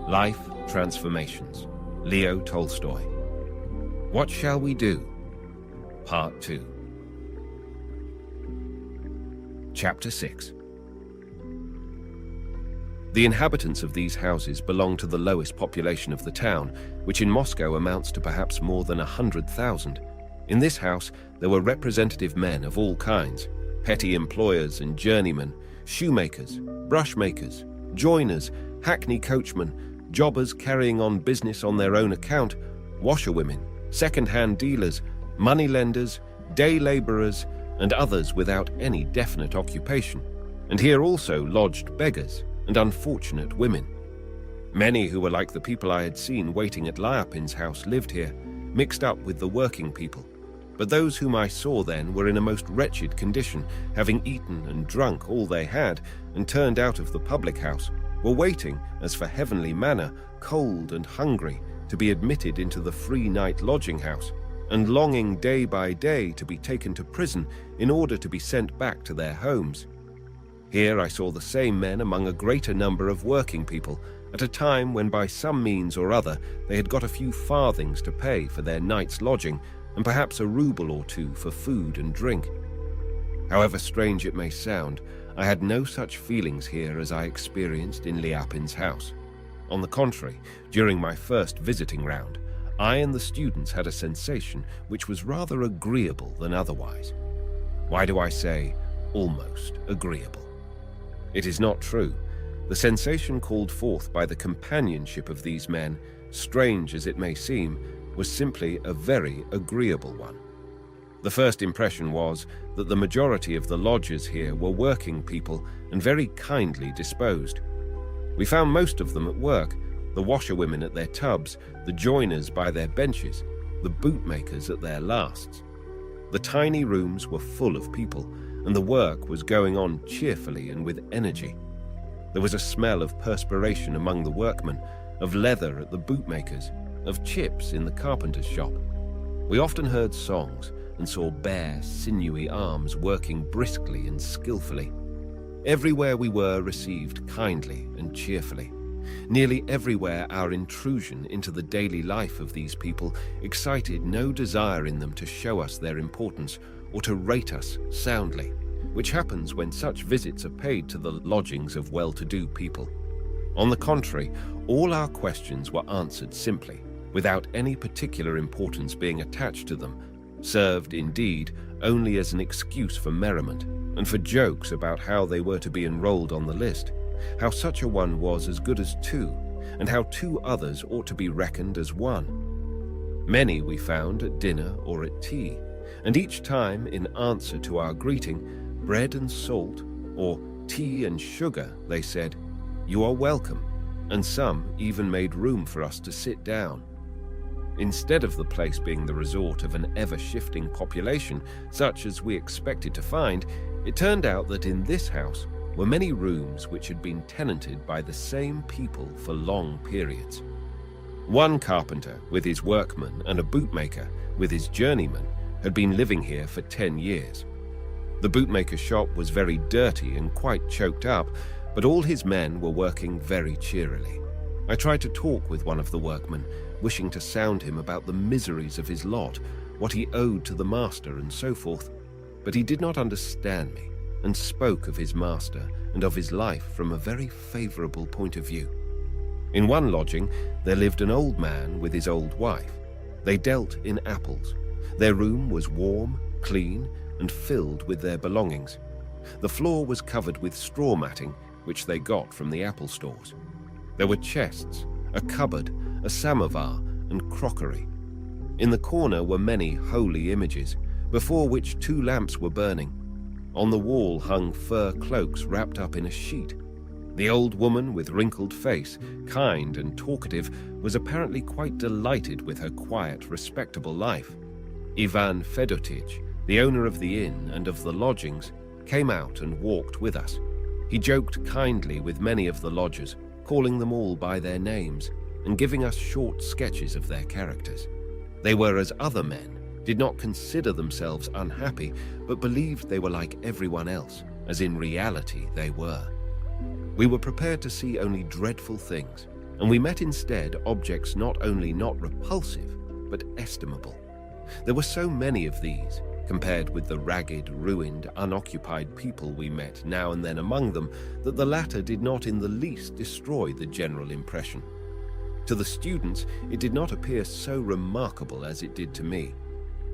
Life Transformations, Leo Tolstoy. What Shall We Do? Part 2. Chapter 6. The inhabitants of these houses belong to the lowest population of the town, which in Moscow amounts to perhaps more than 100,000. In this house, there were representative men of all kinds, petty employers and journeymen, shoemakers, brushmakers, joiners, hackney coachmen, jobbers carrying on business on their own account, washerwomen, second-hand dealers, moneylenders, day labourers, and others without any definite occupation. And here also lodged beggars and unfortunate women. Many who were like the people I had seen waiting at Lyapin's house lived here, mixed up with the working people. But those whom I saw then were in a most wretched condition, having eaten and drunk all they had and turned out of the public house, were waiting, as for heavenly manna, cold and hungry, to be admitted into the free night lodging house, and longing day by day to be taken to prison in order to be sent back to their homes. Here I saw the same men among a greater number of working people, at a time when by some means or other they had got a few farthings to pay for their night's lodging, and perhaps a rouble or two for food and drink. However strange it may sound, I had no such feelings here as I experienced in Lyapin's house. On the contrary, during my first visiting round, I and the students had a sensation which was rather agreeable than otherwise. Why do I say almost agreeable? It is not true. The sensation called forth by the companionship of these men, strange as it may seem, was simply a very agreeable one. The first impression was that the majority of the lodgers here were working people and very kindly disposed. We found most of them at work, the washerwomen at their tubs, the joiners by their benches, the bootmakers at their lasts. The tiny rooms were full of people, and the work was going on cheerfully and with energy. There was a smell of perspiration among the workmen, of leather at the bootmakers, of chips in the carpenter's shop. We often heard songs and saw bare, sinewy arms working briskly and skillfully. Everywhere we were received kindly and cheerfully. Nearly everywhere our intrusion into the daily life of these people excited no desire in them to show us their importance or to rate us soundly, which happens when such visits are paid to the lodgings of well-to-do people. On the contrary, all our questions were answered simply, without any particular importance being attached to them, served, indeed, only as an excuse for merriment, and for jokes about how they were to be enrolled on the list, how such a one was as good as two, and how two others ought to be reckoned as one. Many we found at dinner or at tea, and each time, in answer to our greeting, bread and salt, or tea and sugar, they said, "You are welcome," and some even made room for us to sit down. Instead of the place being the resort of an ever-shifting population, such as we expected to find, it turned out that in this house were many rooms which had been tenanted by the same people for long periods. One carpenter, with his workmen, and a bootmaker, with his journeyman, had been living here for 10 years. The bootmaker's shop was very dirty and quite choked up, but all his men were working very cheerily. I tried to talk with one of the workmen, wishing to sound him about the miseries of his lot, what he owed to the master, and so forth, but he did not understand me, and spoke of his master and of his life from a very favourable point of view. In one lodging there lived an old man with his old wife. They dealt in apples. Their room was warm, clean, and filled with their belongings. The floor was covered with straw matting, which they got from the apple stores. There were chests, a cupboard, a samovar, and crockery. In the corner were many holy images, before which 2 lamps were burning. On the wall hung fur cloaks wrapped up in a sheet. The old woman, with wrinkled face, kind and talkative, was apparently quite delighted with her quiet, respectable life. Ivan Fedotich, the owner of the inn and of the lodgings, came out and walked with us. He joked kindly with many of the lodgers, calling them all by their names, and giving us short sketches of their characters. They were as other men, did not consider themselves unhappy, but believed they were like everyone else, as in reality they were. We were prepared to see only dreadful things, and we met instead objects not only not repulsive, but estimable. There were so many of these, compared with the ragged, ruined, unoccupied people we met now and then among them, that the latter did not in the least destroy the general impression. To the students, it did not appear so remarkable as it did to me.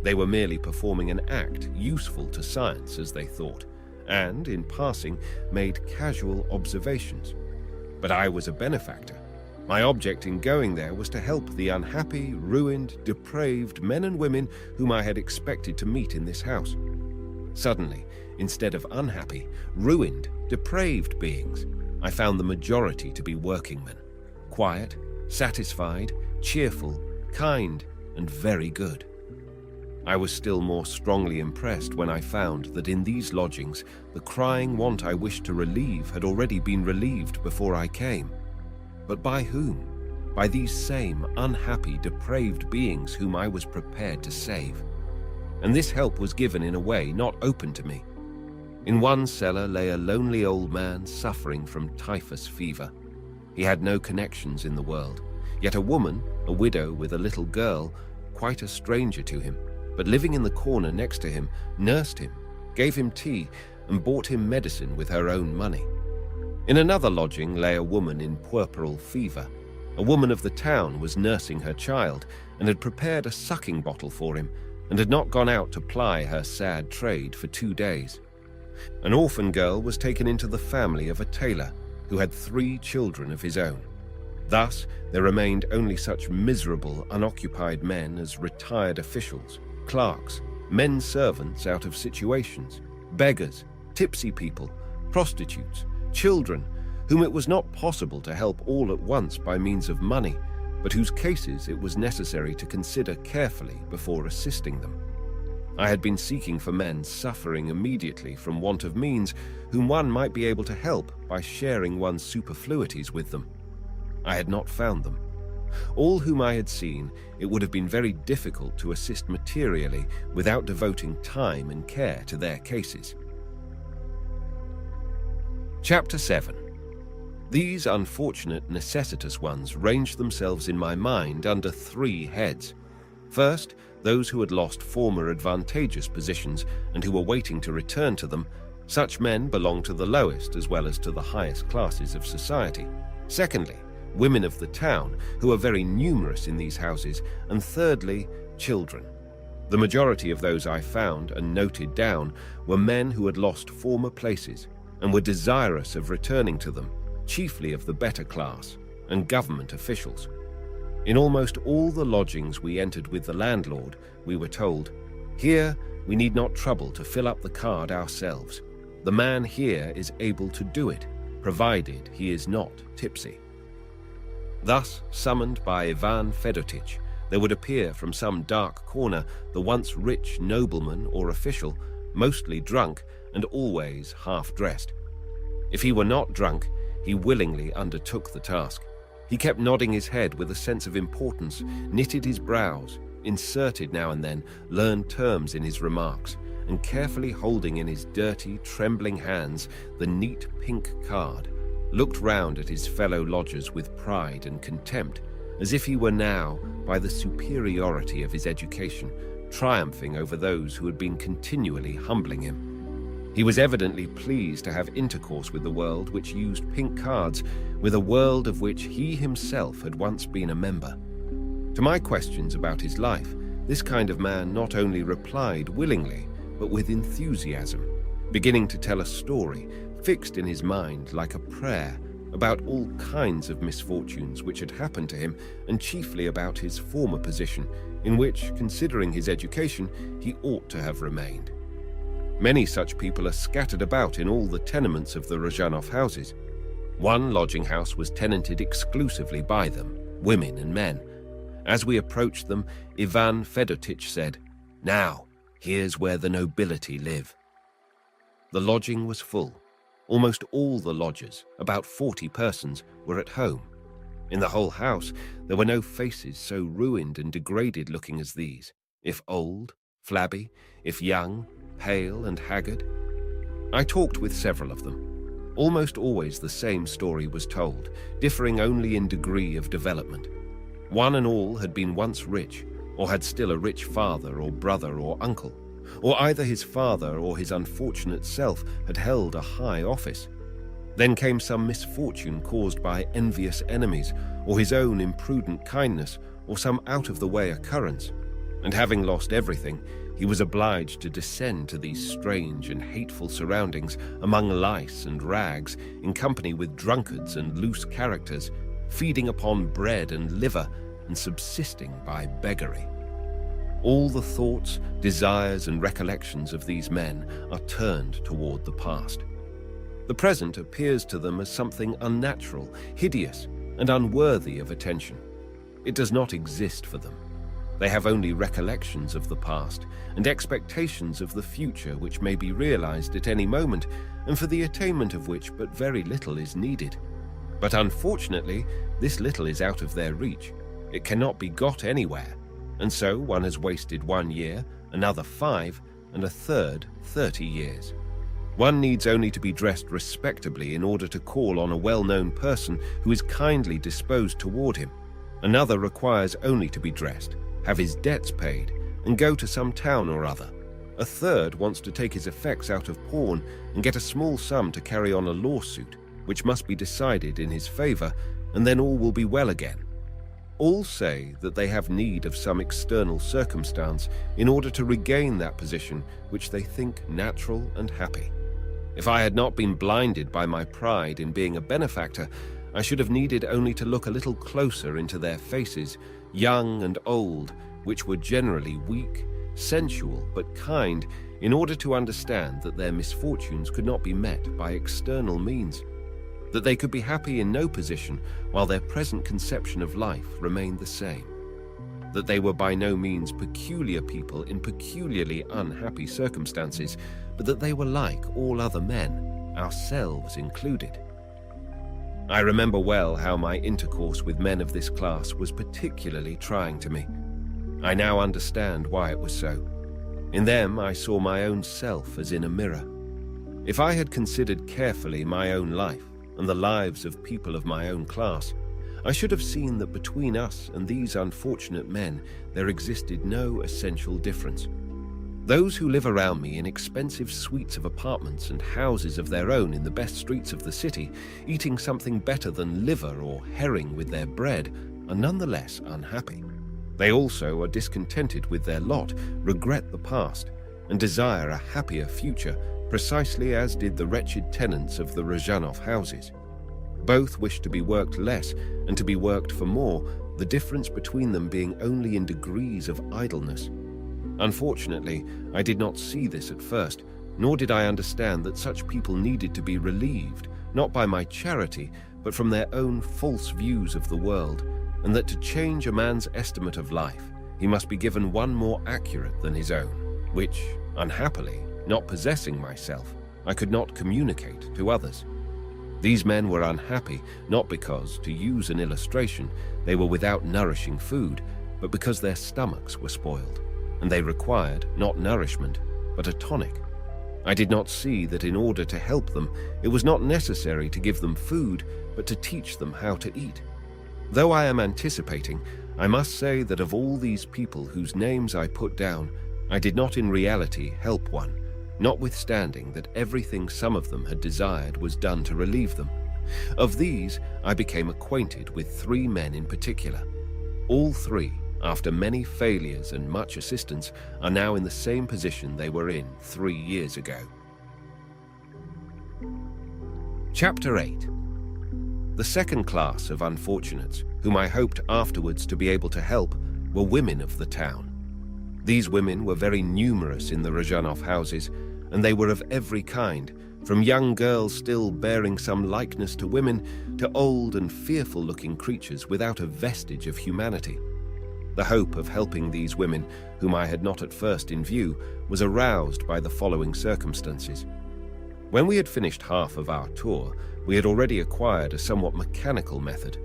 They were merely performing an act useful to science, as they thought, and, in passing, made casual observations. But I was a benefactor. My object in going there was to help the unhappy, ruined, depraved men and women whom I had expected to meet in this house. Suddenly, instead of unhappy, ruined, depraved beings, I found the majority to be workingmen, quiet, satisfied, cheerful, kind, and very good. I was still more strongly impressed when I found that in these lodgings the crying want I wished to relieve had already been relieved before I came. But by whom? By these same unhappy, depraved beings whom I was prepared to save. And this help was given in a way not open to me. In one cellar lay a lonely old man suffering from typhus fever. He had no connections in the world, yet a woman, a widow with a little girl, quite a stranger to him, but living in the corner next to him, nursed him, gave him tea, and bought him medicine with her own money. In another lodging lay a woman in puerperal fever. A woman of the town was nursing her child, and had prepared a sucking bottle for him, and had not gone out to ply her sad trade for 2 days. An orphan girl was taken into the family of a tailor, who had 3 children of his own. Thus, there remained only such miserable, unoccupied men as retired officials, clerks, men servants out of situations, beggars, tipsy people, prostitutes, children, whom it was not possible to help all at once by means of money, but whose cases it was necessary to consider carefully before assisting them. I had been seeking for men suffering immediately from want of means, whom one might be able to help by sharing one's superfluities with them. I had not found them. All whom I had seen, it would have been very difficult to assist materially without devoting time and care to their cases. Chapter 7. These unfortunate necessitous ones ranged themselves in my mind under 3 heads. First, those who had lost former advantageous positions and who were waiting to return to them. Such men belong to the lowest as well as to the highest classes of society. Secondly, women of the town, who are very numerous in these houses. And thirdly, children. The majority of those I found and noted down were men who had lost former places and were desirous of returning to them, chiefly of the better class, and government officials. In almost all the lodgings we entered with the landlord, we were told, "Here we need not trouble to fill up the card ourselves. The man here is able to do it, provided he is not tipsy." Thus, summoned by Ivan Fedotich, there would appear from some dark corner the once rich nobleman or official, mostly drunk and always half-dressed. If he were not drunk, he willingly undertook the task. He kept nodding his head with a sense of importance, knitted his brows, inserted now and then learned terms in his remarks, and carefully holding in his dirty, trembling hands the neat pink card, looked round at his fellow lodgers with pride and contempt, as if he were now, by the superiority of his education, triumphing over those who had been continually humbling him. He was evidently pleased to have intercourse with the world which used pink cards, with a world of which he himself had once been a member. To my questions about his life, this kind of man not only replied willingly, but with enthusiasm, beginning to tell a story, fixed in his mind like a prayer, about all kinds of misfortunes which had happened to him, and chiefly about his former position, in which, considering his education, he ought to have remained. Many such people are scattered about in all the tenements of the Rozhanov houses. One lodging house was tenanted exclusively by them, women and men. As we approached them, Ivan Fedotich said, "Now, here's where the nobility live." The lodging was full. Almost all the lodgers, about 40 persons, were at home. In the whole house, there were no faces so ruined and degraded looking as these, if old, flabby, if young, pale and haggard. I talked with several of them. Almost always the same story was told, differing only in degree of development. One and all had been once rich, or had still a rich father or brother or uncle, or either his father or his unfortunate self had held a high office. Then came some misfortune caused by envious enemies, or his own imprudent kindness, or some out-of-the-way occurrence, and having lost everything, he was obliged to descend to these strange and hateful surroundings among lice and rags, in company with drunkards and loose characters, feeding upon bread and liver and subsisting by beggary. All the thoughts, desires, and recollections of these men are turned toward the past. The present appears to them as something unnatural, hideous, and unworthy of attention. It does not exist for them. They have only recollections of the past and expectations of the future which may be realized at any moment, and for the attainment of which but very little is needed. But unfortunately, this little is out of their reach. It cannot be got anywhere, and so one has wasted 1 year, another 5, and a third 30 years. One needs only to be dressed respectably in order to call on a well-known person who is kindly disposed toward him. Another requires only to be dressed, have his debts paid, and go to some town or other. A third wants to take his effects out of pawn and get a small sum to carry on a lawsuit, which must be decided in his favor, and then all will be well again. All say that they have need of some external circumstance in order to regain that position which they think natural and happy. If I had not been blinded by my pride in being a benefactor, I should have needed only to look a little closer into their faces, young and old, which were generally weak, sensual, but kind, in order to understand that their misfortunes could not be met by external means, that they could be happy in no position while their present conception of life remained the same, that they were by no means peculiar people in peculiarly unhappy circumstances, but that they were like all other men, ourselves included. I remember well how my intercourse with men of this class was particularly trying to me. I now understand why it was so. In them I saw my own self as in a mirror. If I had considered carefully my own life and the lives of people of my own class, I should have seen that between us and these unfortunate men there existed no essential difference. Those who live around me in expensive suites of apartments and houses of their own in the best streets of the city, eating something better than liver or herring with their bread, are nonetheless unhappy. They also are discontented with their lot, regret the past, and desire a happier future, precisely as did the wretched tenants of the Rozhanov houses. Both wish to be worked less and to be worked for more, the difference between them being only in degrees of idleness. Unfortunately, I did not see this at first, nor did I understand that such people needed to be relieved, not by my charity, but from their own false views of the world, and that to change a man's estimate of life, he must be given one more accurate than his own, which, unhappily, not possessing myself, I could not communicate to others. These men were unhappy, not because, to use an illustration, they were without nourishing food, but because their stomachs were spoiled, and they required not nourishment, but a tonic. I did not see that in order to help them, it was not necessary to give them food, but to teach them how to eat. Though I am anticipating, I must say that of all these people whose names I put down, I did not in reality help one, notwithstanding that everything some of them had desired was done to relieve them. Of these, I became acquainted with 3 men in particular. All 3, after many failures and much assistance, are now in the same position they were in 3 years ago. Chapter 8. The second class of unfortunates, whom I hoped afterwards to be able to help, were women of the town. These women were very numerous in the Rozhanov houses, and they were of every kind, from young girls still bearing some likeness to women, to old and fearful-looking creatures without a vestige of humanity. The hope of helping these women, whom I had not at first in view, was aroused by the following circumstances. When we had finished half of our tour, we had already acquired a somewhat mechanical method.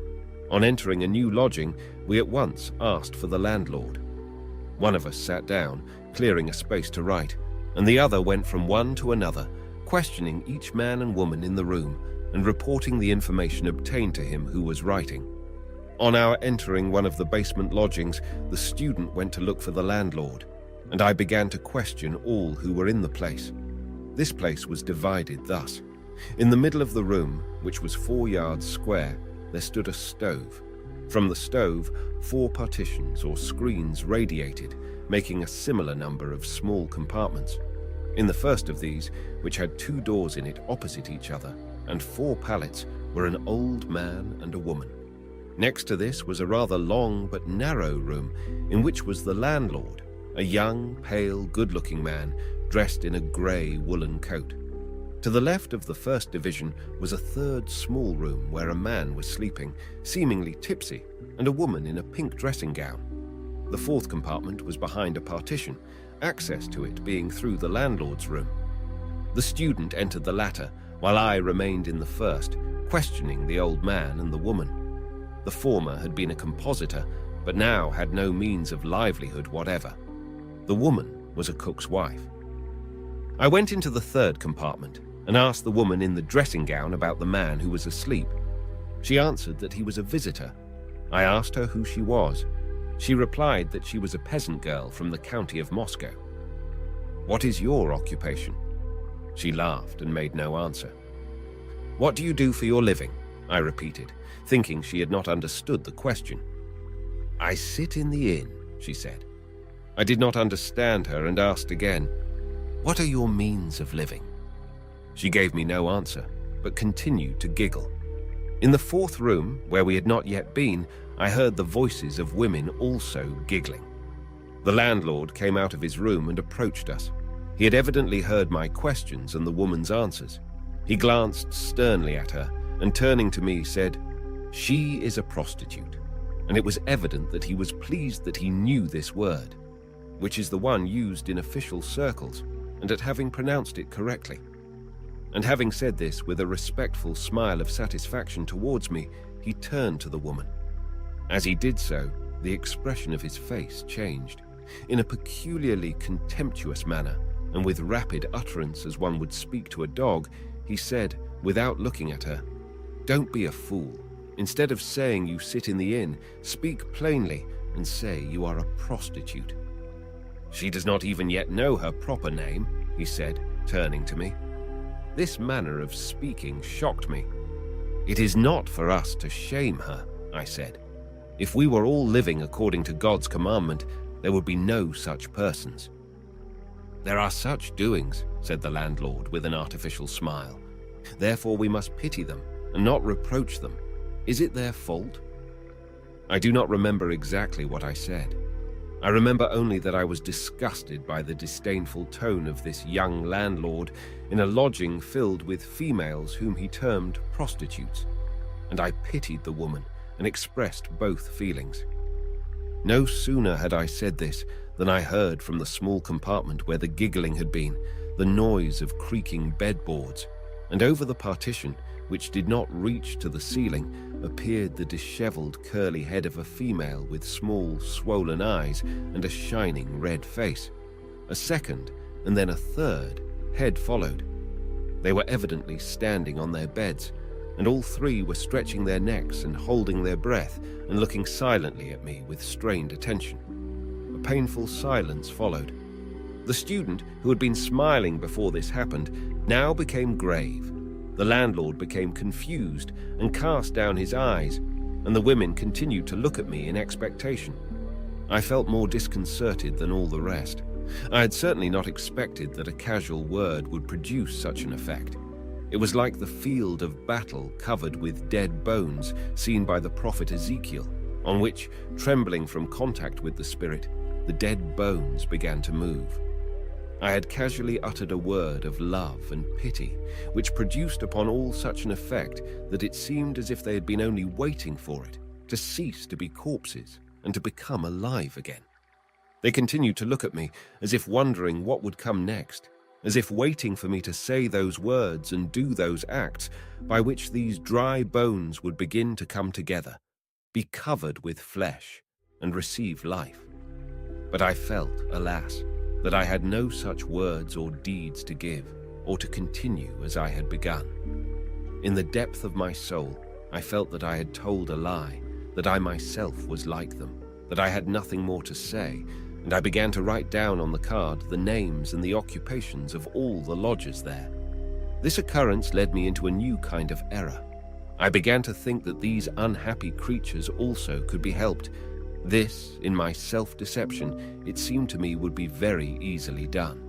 On entering a new lodging, we at once asked for the landlord. One of us sat down, clearing a space to write, and the other went from one to another, questioning each man and woman in the room and reporting the information obtained to him who was writing. On our entering one of the basement lodgings, the student went to look for the landlord, and I began to question all who were in the place. This place was divided thus. In the middle of the room, which was 4 yards square, there stood a stove. From the stove, 4 partitions or screens radiated, making a similar number of small compartments. In the first of these, which had 2 doors in it opposite each other, and 4 pallets, were an old man and a woman. Next to this was a rather long but narrow room, in which was the landlord, a young, pale, good-looking man, dressed in a grey woolen coat. To the left of the first division was a third small room where a man was sleeping, seemingly tipsy, and a woman in a pink dressing gown. The fourth compartment was behind a partition, access to it being through the landlord's room. The student entered the latter, while I remained in the first, questioning the old man and the woman. The former had been a compositor, but now had no means of livelihood whatever. The woman was a cook's wife. I went into the third compartment and asked the woman in the dressing gown about the man who was asleep. She answered that he was a visitor. I asked her who she was. She replied that she was a peasant girl from the county of Moscow. "What is your occupation?" She laughed and made no answer. "What do you do for your living?" I repeated, thinking she had not understood the question. "I sit in the inn," she said. I did not understand her and asked again, "What are your means of living?" She gave me no answer, but continued to giggle. In the fourth room, where we had not yet been, I heard the voices of women also giggling. The landlord came out of his room and approached us. He had evidently heard my questions and the woman's answers. He glanced sternly at her and, turning to me, said, "She is a prostitute," and it was evident that he was pleased that he knew this word, which is the one used in official circles, and at having pronounced it correctly. And having said this with a respectful smile of satisfaction towards me, he turned to the woman. As he did so, the expression of his face changed. In a peculiarly contemptuous manner, and with rapid utterance as one would speak to a dog, he said, without looking at her, "Don't be a fool. Instead of saying you sit in the inn, speak plainly and say you are a prostitute." "She does not even yet know her proper name," he said, turning to me. This manner of speaking shocked me. "It is not for us to shame her," I said. "If we were all living according to God's commandment, there would be no such persons." "There are such doings," said the landlord with an artificial smile. "Therefore we must pity them and not reproach them. Is it their fault?" I do not remember exactly what I said. I remember only that I was disgusted by the disdainful tone of this young landlord in a lodging filled with females whom he termed prostitutes, and I pitied the woman and expressed both feelings. No sooner had I said this than I heard from the small compartment where the giggling had been the noise of creaking bedboards, and over the partition, which did not reach to the ceiling, appeared the dishevelled curly head of a female with small, swollen eyes and a shining red face. A second, and then a third, head followed. They were evidently standing on their beds, and all 3 were stretching their necks and holding their breath and looking silently at me with strained attention. A painful silence followed. The student, who had been smiling before this happened, now became grave. The landlord became confused and cast down his eyes, and the women continued to look at me in expectation. I felt more disconcerted than all the rest. I had certainly not expected that a casual word would produce such an effect. It was like the field of battle covered with dead bones seen by the prophet Ezekiel, on which, trembling from contact with the spirit, the dead bones began to move. I had casually uttered a word of love and pity, which produced upon all such an effect that it seemed as if they had been only waiting for it, to cease to be corpses and to become alive again. They continued to look at me as if wondering what would come next, as if waiting for me to say those words and do those acts by which these dry bones would begin to come together, be covered with flesh, and receive life. But I felt, alas, that I had no such words or deeds to give, or to continue as I had begun. In the depth of my soul, I felt that I had told a lie, that I myself was like them, that I had nothing more to say, and I began to write down on the card the names and the occupations of all the lodgers there. This occurrence led me into a new kind of error. I began to think that these unhappy creatures also could be helped. This, in my self-deception, it seemed to me would be very easily done.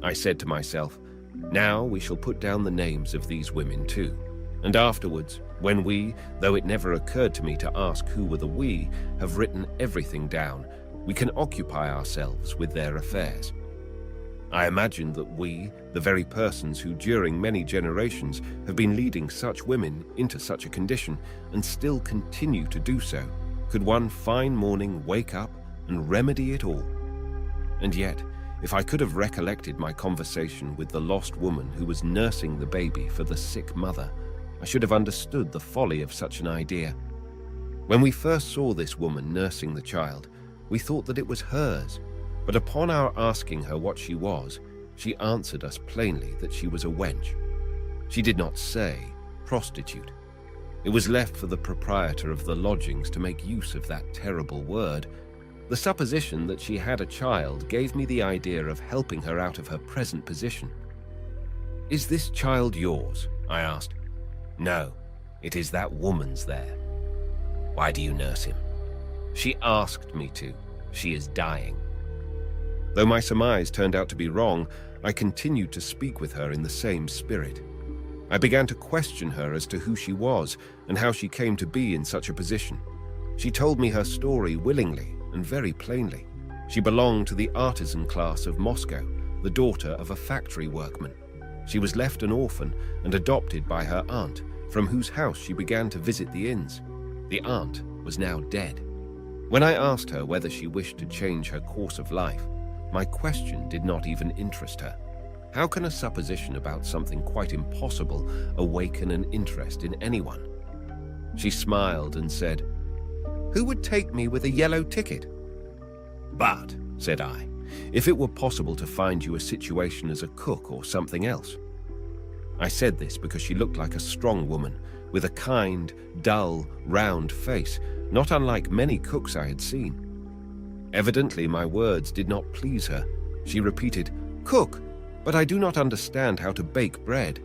I said to myself, now we shall put down the names of these women too, and afterwards, when we, though it never occurred to me to ask who were the we, have written everything down, we can occupy ourselves with their affairs. I imagined that we, the very persons who during many generations have been leading such women into such a condition and still continue to do so, could one fine morning wake up and remedy it all. And yet, if I could have recollected my conversation with the lost woman who was nursing the baby for the sick mother, I should have understood the folly of such an idea. When we first saw this woman nursing the child, we thought that it was hers, but upon our asking her what she was, she answered us plainly that she was a wench. She did not say prostitute. It was left for the proprietor of the lodgings to make use of that terrible word. The supposition that she had a child gave me the idea of helping her out of her present position. "Is this child yours?" I asked. "No, it is that woman's there." "Why do you nurse him?" "She asked me to. She is dying." Though my surmise turned out to be wrong, I continued to speak with her in the same spirit. I began to question her as to who she was and how she came to be in such a position. She told me her story willingly and very plainly. She belonged to the artisan class of Moscow, the daughter of a factory workman. She was left an orphan and adopted by her aunt, from whose house she began to visit the inns. The aunt was now dead. When I asked her whether she wished to change her course of life, my question did not even interest her. How can a supposition about something quite impossible awaken an interest in anyone? She smiled and said, "Who would take me with a yellow ticket?" "But," said I, "if it were possible to find you a situation as a cook or something else." I said this because she looked like a strong woman, with a kind, dull, round face, not unlike many cooks I had seen. Evidently my words did not please her. She repeated, "Cook, but I do not understand how to bake bread."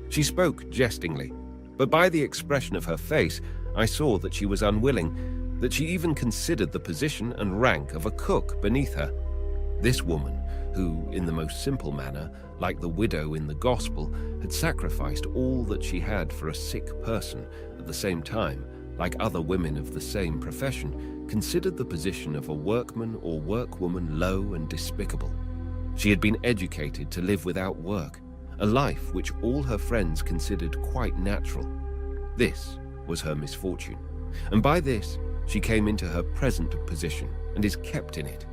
She spoke jestingly, but by the expression of her face, I saw that she was unwilling, that she even considered the position and rank of a cook beneath her. This woman, who, in the most simple manner, like the widow in the Gospel, had sacrificed all that she had for a sick person, at the same time, like other women of the same profession, considered the position of a workman or workwoman low and despicable. She had been educated to live without work, a life which all her friends considered quite natural. This was her misfortune, and by this she came into her present position and is kept in it.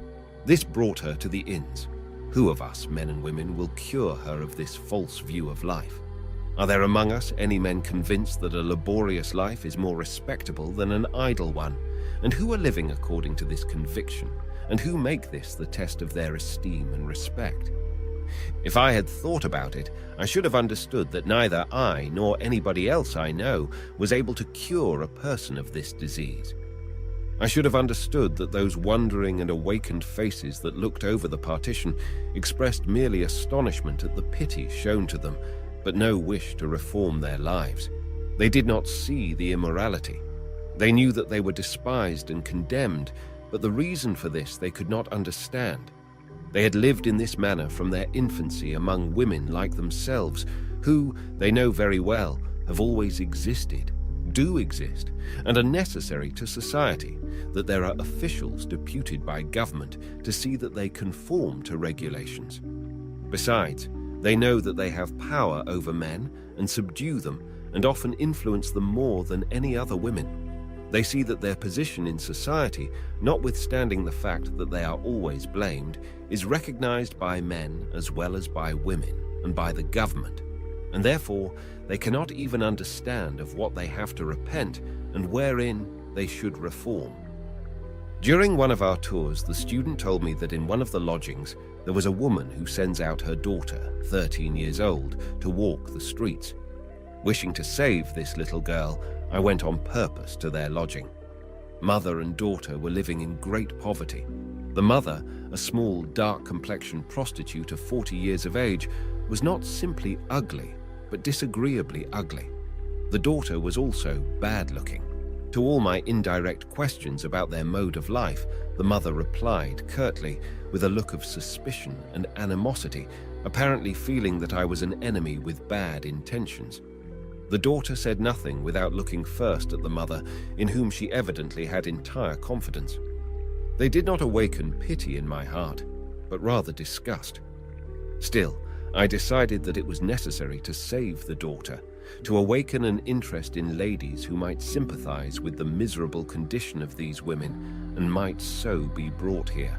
This brought her to the inns. Who of us, men and women, will cure her of this false view of life? Are there among us any men convinced that a laborious life is more respectable than an idle one? And who are living according to this conviction? And who make this the test of their esteem and respect? If I had thought about it, I should have understood that neither I nor anybody else I know was able to cure a person of this disease. I should have understood that those wondering and awakened faces that looked over the partition expressed merely astonishment at the pity shown to them, but no wish to reform their lives. They did not see the immorality. They knew that they were despised and condemned, but the reason for this they could not understand. They had lived in this manner from their infancy among women like themselves, who, they know very well, have always existed, do exist, and are necessary to society, that there are officials deputed by government to see that they conform to regulations. Besides, they know that they have power over men and subdue them, and often influence them more than any other women. They see that their position in society, notwithstanding the fact that they are always blamed, is recognized by men as well as by women and by the government, and therefore they cannot even understand of what they have to repent and wherein they should reform. During one of our tours, the student told me that in one of the lodgings there was a woman who sends out her daughter, 13 years old, to walk the streets. Wishing to save this little girl, I went on purpose to their lodging. Mother and daughter were living in great poverty. The mother, a small, dark-complexioned prostitute of 40 years of age, was not simply ugly, but disagreeably ugly. The daughter was also bad-looking. To all my indirect questions about their mode of life, the mother replied curtly, with a look of suspicion and animosity, apparently feeling that I was an enemy with bad intentions. The daughter said nothing without looking first at the mother, in whom she evidently had entire confidence. They did not awaken pity in my heart, but rather disgust. Still, I decided that it was necessary to save the daughter, to awaken an interest in ladies who might sympathize with the miserable condition of these women and might so be brought here.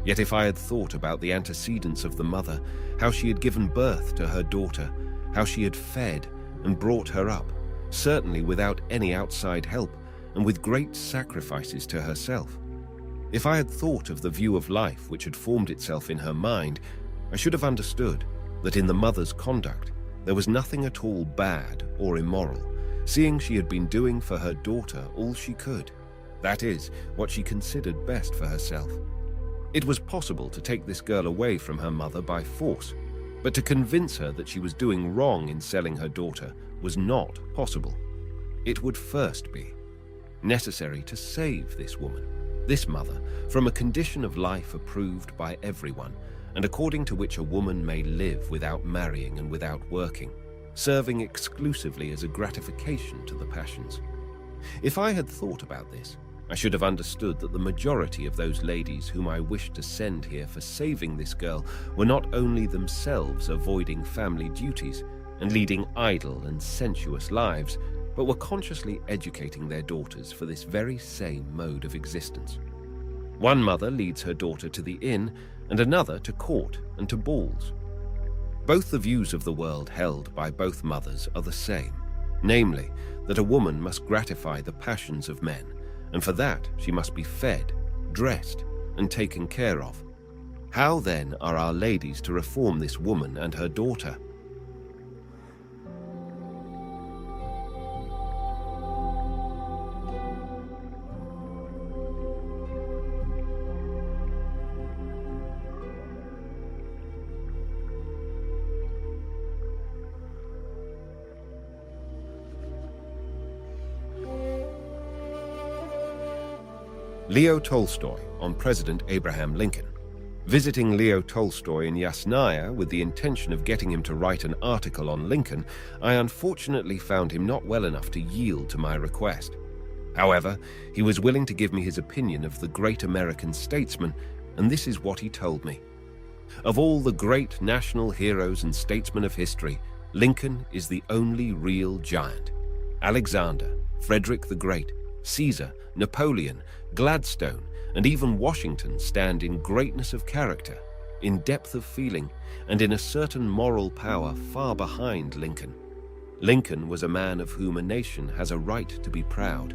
Yet if I had thought about the antecedents of the mother, how she had given birth to her daughter, how she had fed and brought her up, certainly without any outside help and with great sacrifices to herself. If I had thought of the view of life which had formed itself in her mind, I should have understood that in the mother's conduct there was nothing at all bad or immoral, seeing she had been doing for her daughter all she could, that is, what she considered best for herself. It was possible to take this girl away from her mother by force, but to convince her that she was doing wrong in selling her daughter was not possible. It would first be necessary to save this woman, this mother, from a condition of life approved by everyone, and according to which a woman may live without marrying and without working, serving exclusively as a gratification to the passions. If I had thought about this, I should have understood that the majority of those ladies whom I wished to send here for saving this girl were not only themselves avoiding family duties and leading idle and sensuous lives, but were consciously educating their daughters for this very same mode of existence. One mother leads her daughter to the inn, and another to court and to balls. Both the views of the world held by both mothers are the same, namely, that a woman must gratify the passions of men, and for that she must be fed, dressed, and taken care of. How then are our ladies to reform this woman and her daughter? Leo Tolstoy on President Abraham Lincoln. Visiting Leo Tolstoy in Yasnaya with the intention of getting him to write an article on Lincoln, I unfortunately found him not well enough to yield to my request. However, he was willing to give me his opinion of the great American statesman, and this is what he told me. Of all the great national heroes and statesmen of history, Lincoln is the only real giant. Alexander, Frederick the Great, Caesar, Napoleon, Gladstone, and even Washington stand in greatness of character, in depth of feeling, and in a certain moral power far behind Lincoln. Lincoln was a man of whom a nation has a right to be proud.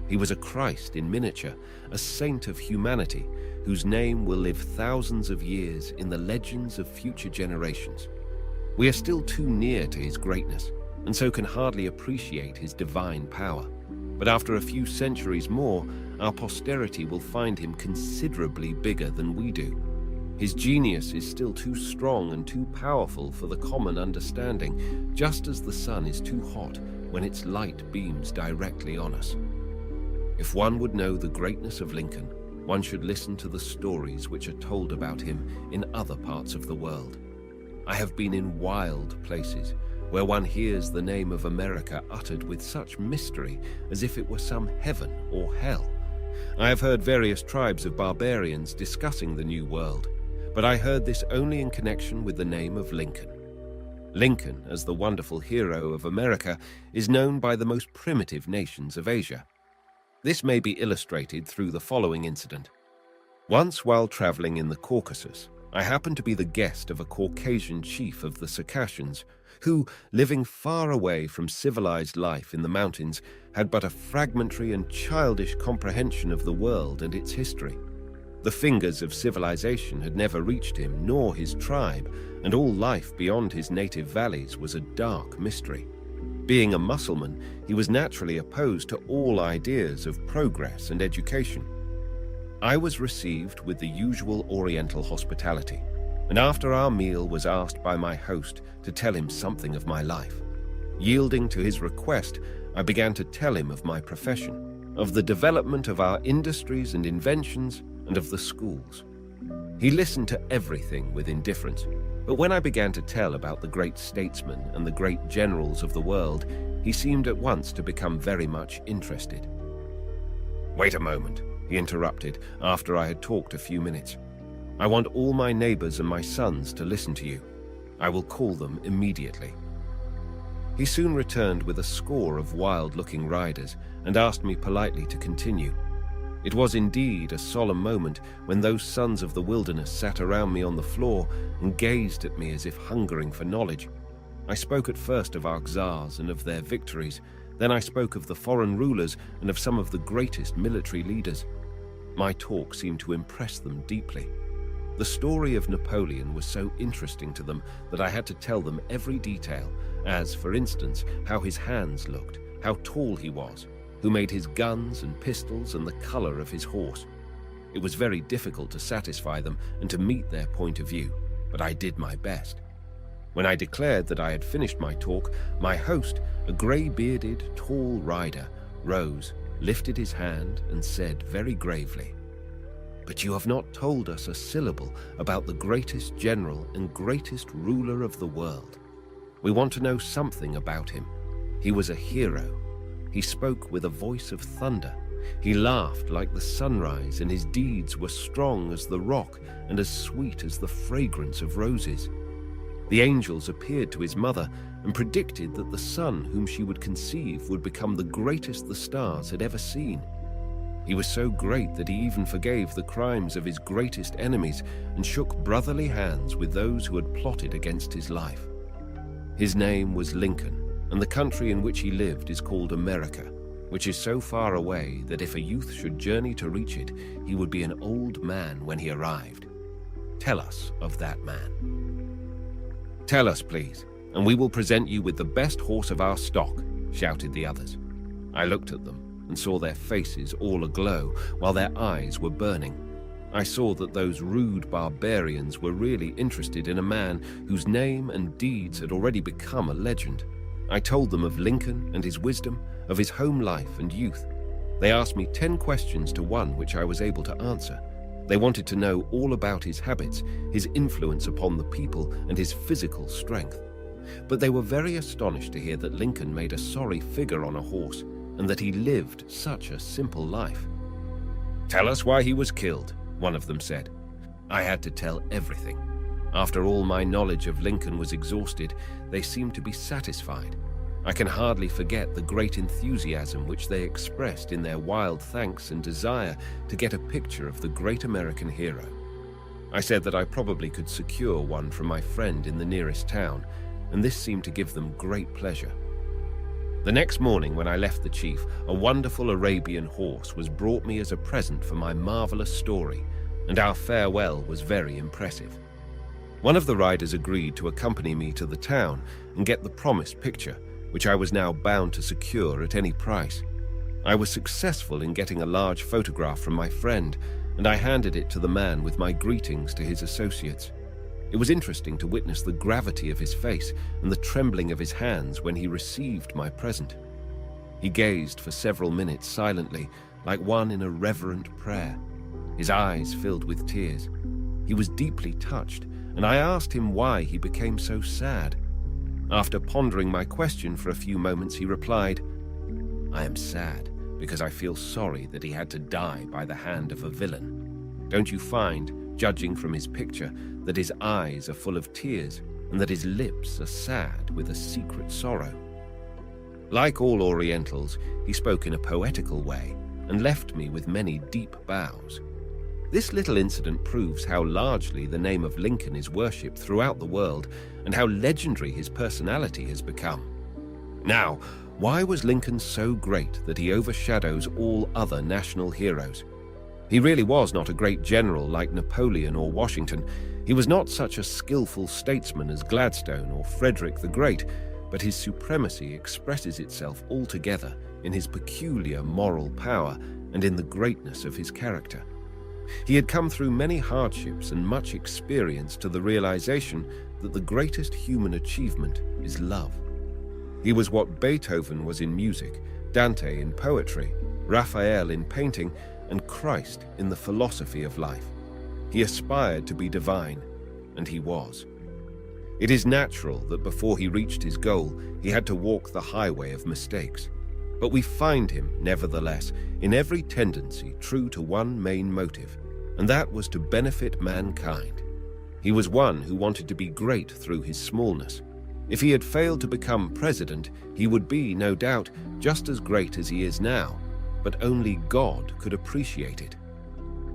He was a Christ in miniature, a saint of humanity, whose name will live thousands of years in the legends of future generations. We are still too near to his greatness, and so can hardly appreciate his divine power. But after a few centuries more, our posterity will find him considerably bigger than we do. His genius is still too strong and too powerful for the common understanding, just as the sun is too hot when its light beams directly on us. If one would know the greatness of Lincoln, one should listen to the stories which are told about him in other parts of the world. I have been in wild places, where one hears the name of America uttered with such mystery as if it were some heaven or hell. I have heard various tribes of barbarians discussing the New World, but I heard this only in connection with the name of Lincoln. Lincoln, as the wonderful hero of America, is known by the most primitive nations of Asia. This may be illustrated through the following incident. Once while traveling in the Caucasus, I happened to be the guest of a Caucasian chief of the Circassians, who, living far away from civilized life in the mountains, had but a fragmentary and childish comprehension of the world and its history. The fingers of civilization had never reached him, nor his tribe, and all life beyond his native valleys was a dark mystery. Being a Mussulman, he was naturally opposed to all ideas of progress and education. I was received with the usual Oriental hospitality, and after our meal was asked by my host to tell him something of my life. Yielding to his request, I began to tell him of my profession, of the development of our industries and inventions, and of the schools. He listened to everything with indifference, but when I began to tell about the great statesmen and the great generals of the world, he seemed at once to become very much interested. "Wait a moment," he interrupted after I had talked a few minutes. "I want all my neighbors and my sons to listen to you. I will call them immediately." He soon returned with a score of wild-looking riders and asked me politely to continue. It was indeed a solemn moment when those sons of the wilderness sat around me on the floor and gazed at me as if hungering for knowledge. I spoke at first of our czars and of their victories. Then I spoke of the foreign rulers and of some of the greatest military leaders. My talk seemed to impress them deeply. The story of Napoleon was so interesting to them that I had to tell them every detail, as, for instance, how his hands looked, how tall he was, who made his guns and pistols, and the color of his horse. It was very difficult to satisfy them and to meet their point of view, but I did my best. When I declared that I had finished my talk, my host, a grey-bearded, tall rider, rose, lifted his hand, and said very gravely, "But you have not told us a syllable about the greatest general and greatest ruler of the world. We want to know something about him. He was a hero. He spoke with a voice of thunder. He laughed like the sunrise, and his deeds were strong as the rock and as sweet as the fragrance of roses. The angels appeared to his mother and predicted that the son whom she would conceive would become the greatest the stars had ever seen. He was so great that he even forgave the crimes of his greatest enemies and shook brotherly hands with those who had plotted against his life. His name was Lincoln, and the country in which he lived is called America, which is so far away that if a youth should journey to reach it, he would be an old man when he arrived. Tell us of that man." "Tell us, please, and we will present you with the best horse of our stock," shouted the others. I looked at them and saw their faces all aglow, while their eyes were burning. I saw that those rude barbarians were really interested in a man whose name and deeds had already become a legend. I told them of Lincoln and his wisdom, of his home life and youth. They asked me 10 questions to one which I was able to answer. They wanted to know all about his habits, his influence upon the people, and his physical strength. But they were very astonished to hear that Lincoln made a sorry figure on a horse, and that he lived such a simple life. "Tell us why he was killed," one of them said. I had to tell everything. After all my knowledge of Lincoln was exhausted, they seemed to be satisfied. I can hardly forget the great enthusiasm which they expressed in their wild thanks and desire to get a picture of the great American hero. I said that I probably could secure one from my friend in the nearest town, and this seemed to give them great pleasure. The next morning when I left the chief, a wonderful Arabian horse was brought me as a present for my marvelous story, and our farewell was very impressive. One of the riders agreed to accompany me to the town and get the promised picture, which I was now bound to secure at any price. I was successful in getting a large photograph from my friend, and I handed it to the man with my greetings to his associates. It was interesting to witness the gravity of his face and the trembling of his hands when he received my present. He gazed for several minutes silently, like one in a reverent prayer. His eyes filled with tears. He was deeply touched, and I asked him why he became so sad. After pondering my question for a few moments, he replied, "I am sad because I feel sorry that he had to die by the hand of a villain. Don't you find, judging from his picture, that his eyes are full of tears and that his lips are sad with a secret sorrow?" Like all Orientals, he spoke in a poetical way and left me with many deep bows. This little incident proves how largely the name of Lincoln is worshipped throughout the world and how legendary his personality has become. Now, why was Lincoln so great that he overshadows all other national heroes? He really was not a great general like Napoleon or Washington. He was not such a skillful statesman as Gladstone or Frederick the Great, but his supremacy expresses itself altogether in his peculiar moral power and in the greatness of his character. He had come through many hardships and much experience to the realization that the greatest human achievement is love. He was what Beethoven was in music, Dante in poetry, Raphael in painting, and Christ in the philosophy of life. He aspired to be divine, and he was. It is natural that before he reached his goal, he had to walk the highway of mistakes. But we find him, nevertheless, in every tendency true to one main motive, and that was to benefit mankind. He was one who wanted to be great through his smallness. If he had failed to become president, he would be, no doubt, just as great as he is now, but only God could appreciate it.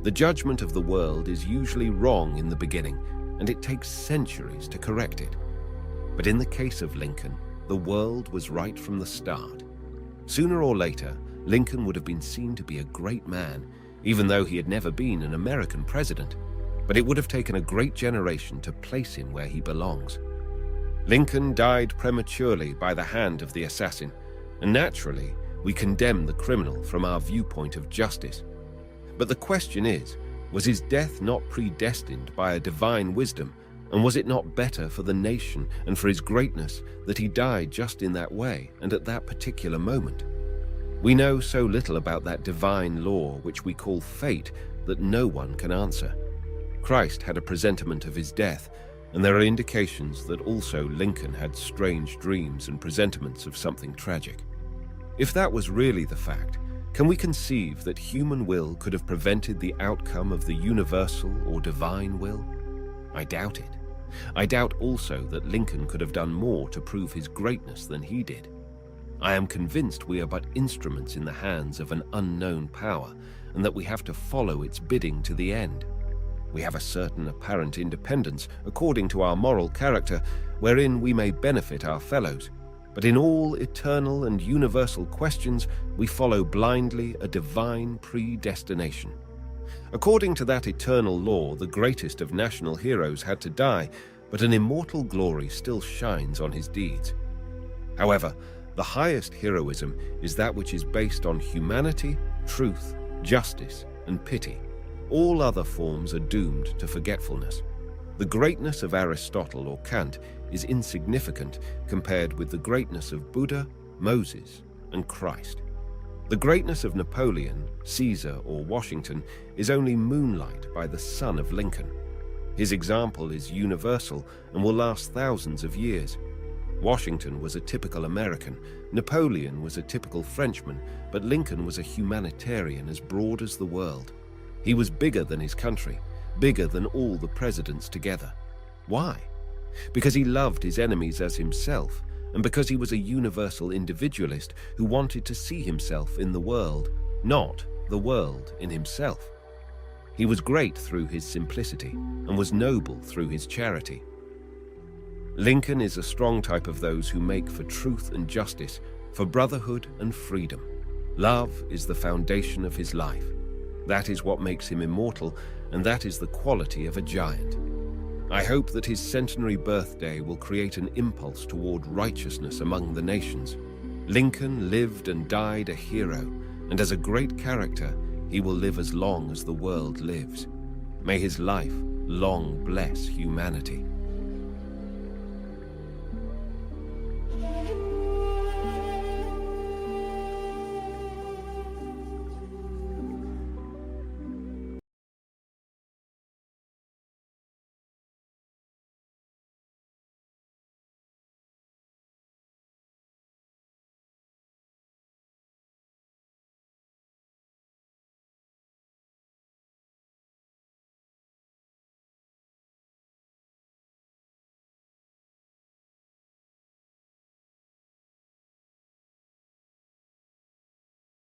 The judgment of the world is usually wrong in the beginning, and it takes centuries to correct it. But in the case of Lincoln, the world was right from the start. Sooner or later, Lincoln would have been seen to be a great man, even though he had never been an American president. But it would have taken a great generation to place him where he belongs. Lincoln died prematurely by the hand of the assassin, and naturally, we condemn the criminal from our viewpoint of justice. But the question is, was his death not predestined by a divine wisdom, and was it not better for the nation and for his greatness that he died just in that way and at that particular moment? We know so little about that divine law which we call fate that no one can answer. Christ had a presentiment of his death, and there are indications that also Lincoln had strange dreams and presentiments of something tragic. If that was really the fact, can we conceive that human will could have prevented the outcome of the universal or divine will? I doubt it. I doubt also that Lincoln could have done more to prove his greatness than he did. I am convinced we are but instruments in the hands of an unknown power, and that we have to follow its bidding to the end. We have a certain apparent independence according to our moral character, wherein we may benefit our fellows. But in all eternal and universal questions, we follow blindly a divine predestination. According to that eternal law, the greatest of national heroes had to die, but an immortal glory still shines on his deeds. However, the highest heroism is that which is based on humanity, truth, justice, and pity. All other forms are doomed to forgetfulness. The greatness of Aristotle or Kant is insignificant compared with the greatness of Buddha, Moses, and Christ. The greatness of Napoleon, Caesar, or Washington is only moonlight by the sun of Lincoln. His example is universal and will last thousands of years. Washington was a typical American, Napoleon was a typical Frenchman, but Lincoln was a humanitarian as broad as the world. He was bigger than his country, bigger than all the presidents together. Why? Because he loved his enemies as himself, and because he was a universal individualist who wanted to see himself in the world, not the world in himself. He was great through his simplicity, and was noble through his charity. Lincoln is a strong type of those who make for truth and justice, for brotherhood and freedom. Love is the foundation of his life. That is what makes him immortal, and that is the quality of a giant. I hope that his centenary birthday will create an impulse toward righteousness among the nations. Lincoln lived and died a hero, and as a great character, he will live as long as the world lives. May his life long bless humanity.